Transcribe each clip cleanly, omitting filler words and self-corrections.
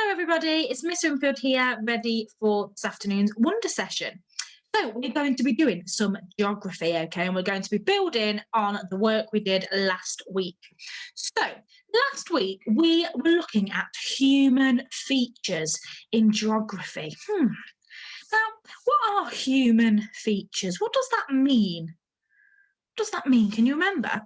Hello everybody, it's Miss Winfield here, ready for this afternoon's Wonder Session. So we're going to be doing some geography, okay, and we're going to be building on the work we did last week. So last week we were looking at human features in geography. Now, what are human features? What does that mean? What does that mean? Can you remember?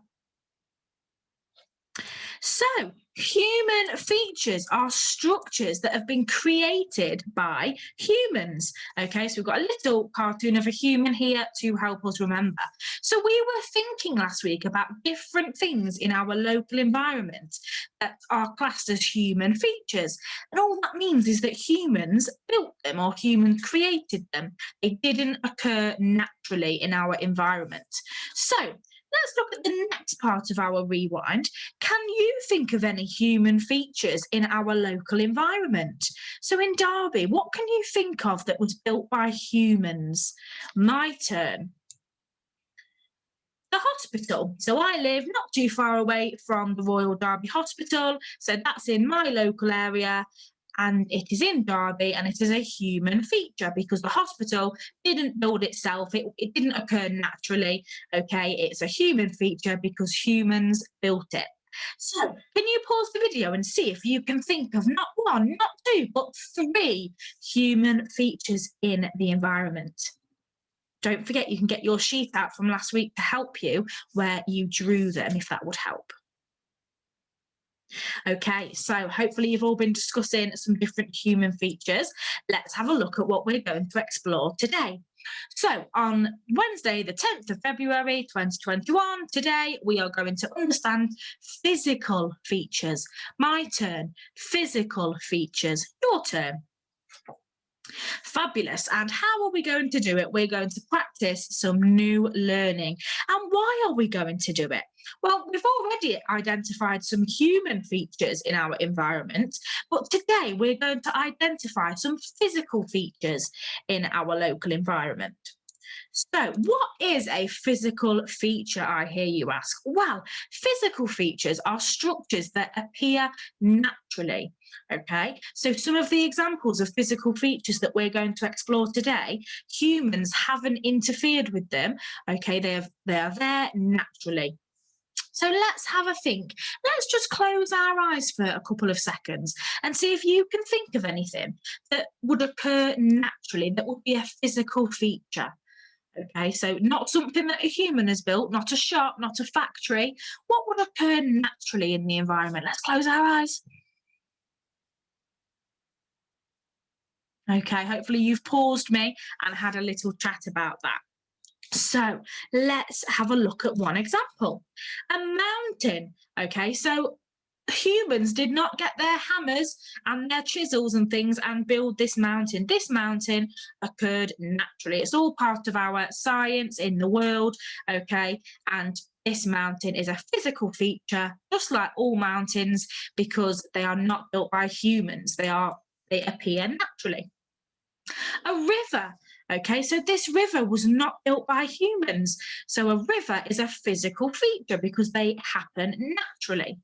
So, human features are structures that have been created by humans. Okay, so we've got a little cartoon of a human here to help us remember. So, we were thinking last week about different things in our local environment that are classed as human features. And all that means is that humans built them or humans created them. They didn't occur naturally in our environment. So, let's look at the next part of our rewind. Can you think of any human features in our local environment? So in Derby, what can you think of that was built by humans? My turn. The hospital. So I live not too far away from the Royal Derby Hospital. So that's in my local area. And it is in Derby, and it is a human feature because the hospital didn't build itself. It didn't occur naturally. Okay, it's a human feature because humans built it. So, can you pause the video and see if you can think of not one, not two, but three human features in the environment? Don't forget, you can get your sheet out from last week to help you where you drew them, if that would help. Okay, so hopefully you've all been discussing some different human features. Let's have a look at what we're going to explore today. So on Wednesday, the 10th of February, 2021, today we are going to understand physical features. My turn, physical features. Your turn. Fabulous. And how are we going to do it? We're going to practice some new learning. And why are we going to do it? Well, we've already identified some human features in our environment, but today we're going to identify some physical features in our local environment. So, what is a physical feature, I hear you ask? Well, physical features are structures that appear naturally. Okay, so some of the examples of physical features that we're going to explore today, humans haven't interfered with them. Okay, they are there naturally. So let's have a think. Let's just close our eyes for a couple of seconds and see if you can think of anything that would occur naturally, that would be a physical feature. Okay, so not something that a human has built, not a shop, not a factory. What would occur naturally in the environment? Let's close our eyes. Okay, hopefully you've paused me and had a little chat about that. So let's have a look at one example. A mountain. Okay, so humans did not get their hammers and their chisels and things and build this mountain. This mountain occurred naturally. It's all part of our science in the world, okay? And this mountain is a physical feature, just like all mountains, because they are not built by humans. They appear naturally. A river. Okay, so this river was not built by humans. So a river is a physical feature because they happen naturally.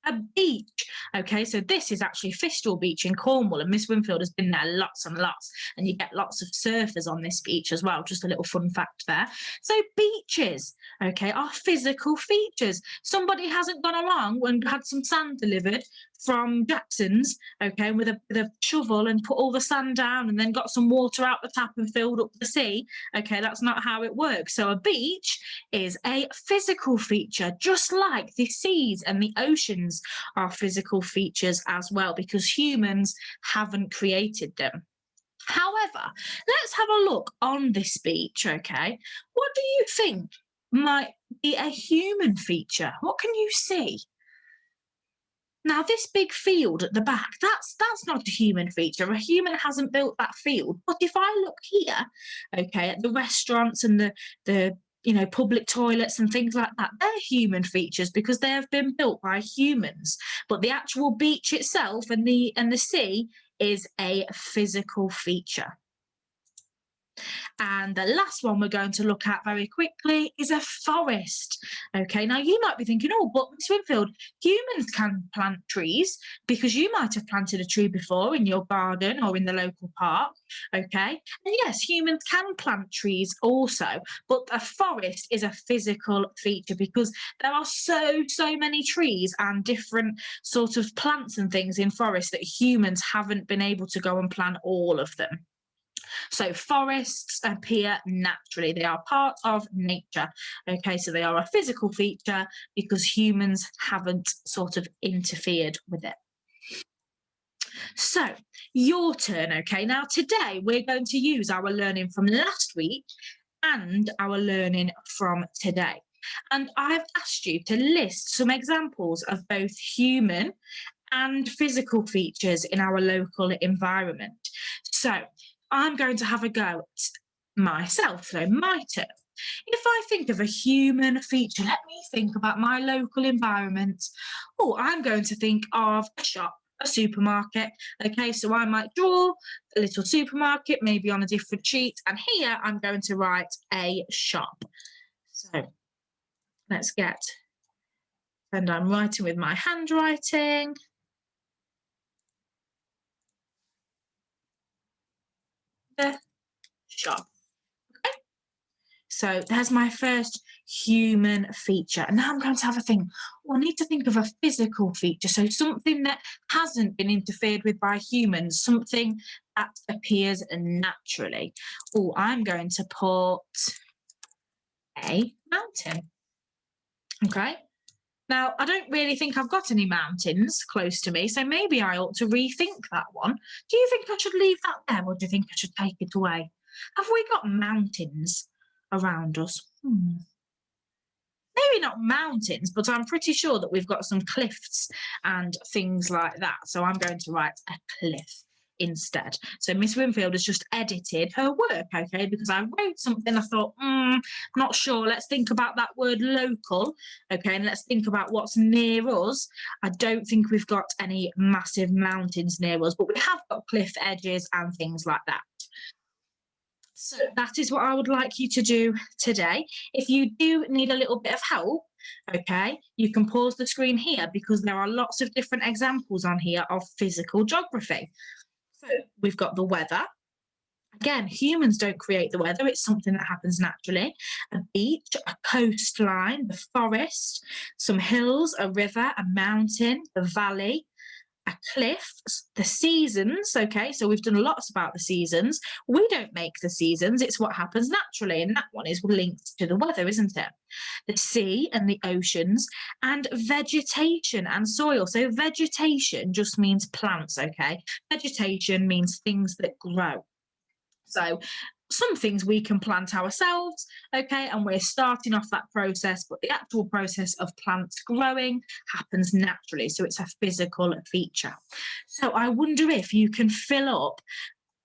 A beach. Okay, so this is actually Fistral Beach in Cornwall, and Miss Winfield has been there lots and lots, and you get lots of surfers on this beach as well. Just a little fun fact there. So beaches, okay, are physical features. Somebody hasn't gone along and had some sand delivered from Jackson's, okay, with a shovel and put all the sand down and then got some water out the tap and filled up the sea. Okay, that's not how it works. So a beach is a physical feature, just like the seas and the oceans are physical features as well, because humans haven't created them. However, let's have a look on this beach, okay? What do you think might be a human feature? What can you see? Now, this big field at the back, that's not a human feature. A human hasn't built that field. But if I look here, okay, at the restaurants and the public toilets and things like that, they're human features because they have been built by humans. But the actual beach itself and the sea is a physical feature. And the last one we're going to look at very quickly is a forest. Okay, now you might be thinking, oh, but Miss Winfield, humans can plant trees because you might have planted a tree before in your garden or in the local park. Okay, and yes, humans can plant trees also, but a forest is a physical feature because there are so many trees and different sort of plants and things in forests that humans haven't been able to go and plant all of them. So forests appear naturally. They are part of nature. Okay, so they are a physical feature because humans haven't sort of interfered with it. So your turn. Okay, now today we're going to use our learning from last week and our learning from today. And I've asked you to list some examples of both human and physical features in our local environment. So I'm going to have a go at myself, so my turn. If I think of a human feature, let me think about my local environment. Oh, I'm going to think of a shop, a supermarket. Okay, so I might draw a little supermarket, maybe on a different sheet, and here I'm going to write a shop. So let's get, and I'm writing with my handwriting. The shop. Okay. So there's my first human feature. And now I'm going to have a think. Well, I need to think of a physical feature. So something that hasn't been interfered with by humans, something that appears naturally. Oh, I'm going to put a mountain. Okay. Now, I don't really think I've got any mountains close to me, so maybe I ought to rethink that one. Do you think I should leave that there, or do you think I should take it away? Have we got mountains around us? Maybe not mountains, but I'm pretty sure that we've got some cliffs and things like that. So I'm going to write a cliff instead. So Miss Winfield has just edited her work, okay, because I wrote something, I thought, not sure, let's think about that word local, okay, and let's think about what's near us. I don't think we've got any massive mountains near us, but we have got cliff edges and things like that. So that is what I would like you to do today. If you do need a little bit of help, okay, you can pause the screen here because there are lots of different examples on here of physical geography. So we've got the weather. Again, humans don't create the weather. It's something that happens naturally. A beach, a coastline, the forest, some hills, a river, a mountain, the valley, a cliff, the seasons. Okay, so we've done lots about the seasons. We don't make the seasons, it's what happens naturally, and that one is linked to the weather, isn't it? The sea and the oceans, and vegetation and soil. So vegetation just means plants, okay? Vegetation means things that grow. So some things we can plant ourselves, okay, and we're starting off that process, but the actual process of plants growing happens naturally, so it's a physical feature. So I wonder if you can fill up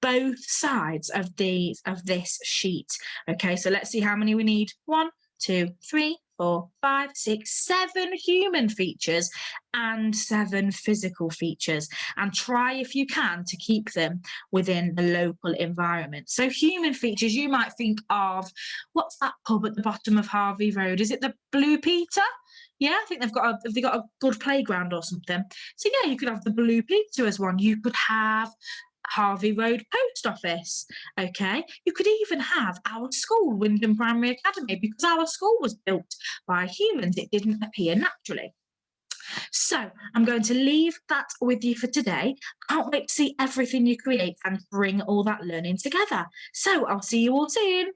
both sides of this sheet. Okay, so let's see how many we need. 1, 2, 3, 4, 5, 6, 7 human features and 7 physical features, and try if you can to keep them within the local environment. So human features, you might think of, what's that pub at the bottom of Harvey Road? Is it the Blue Peter? Yeah, I think they've got a good playground or something. So yeah, you could have the Blue Peter as one. You could have Harvey Road Post Office. Okay, you could even have our school, Wyndham Primary Academy, because our school was built by humans. It didn't appear naturally. So I'm going to leave that with you for today. Can't wait to see everything you create and bring all that learning together. So I'll see you all soon.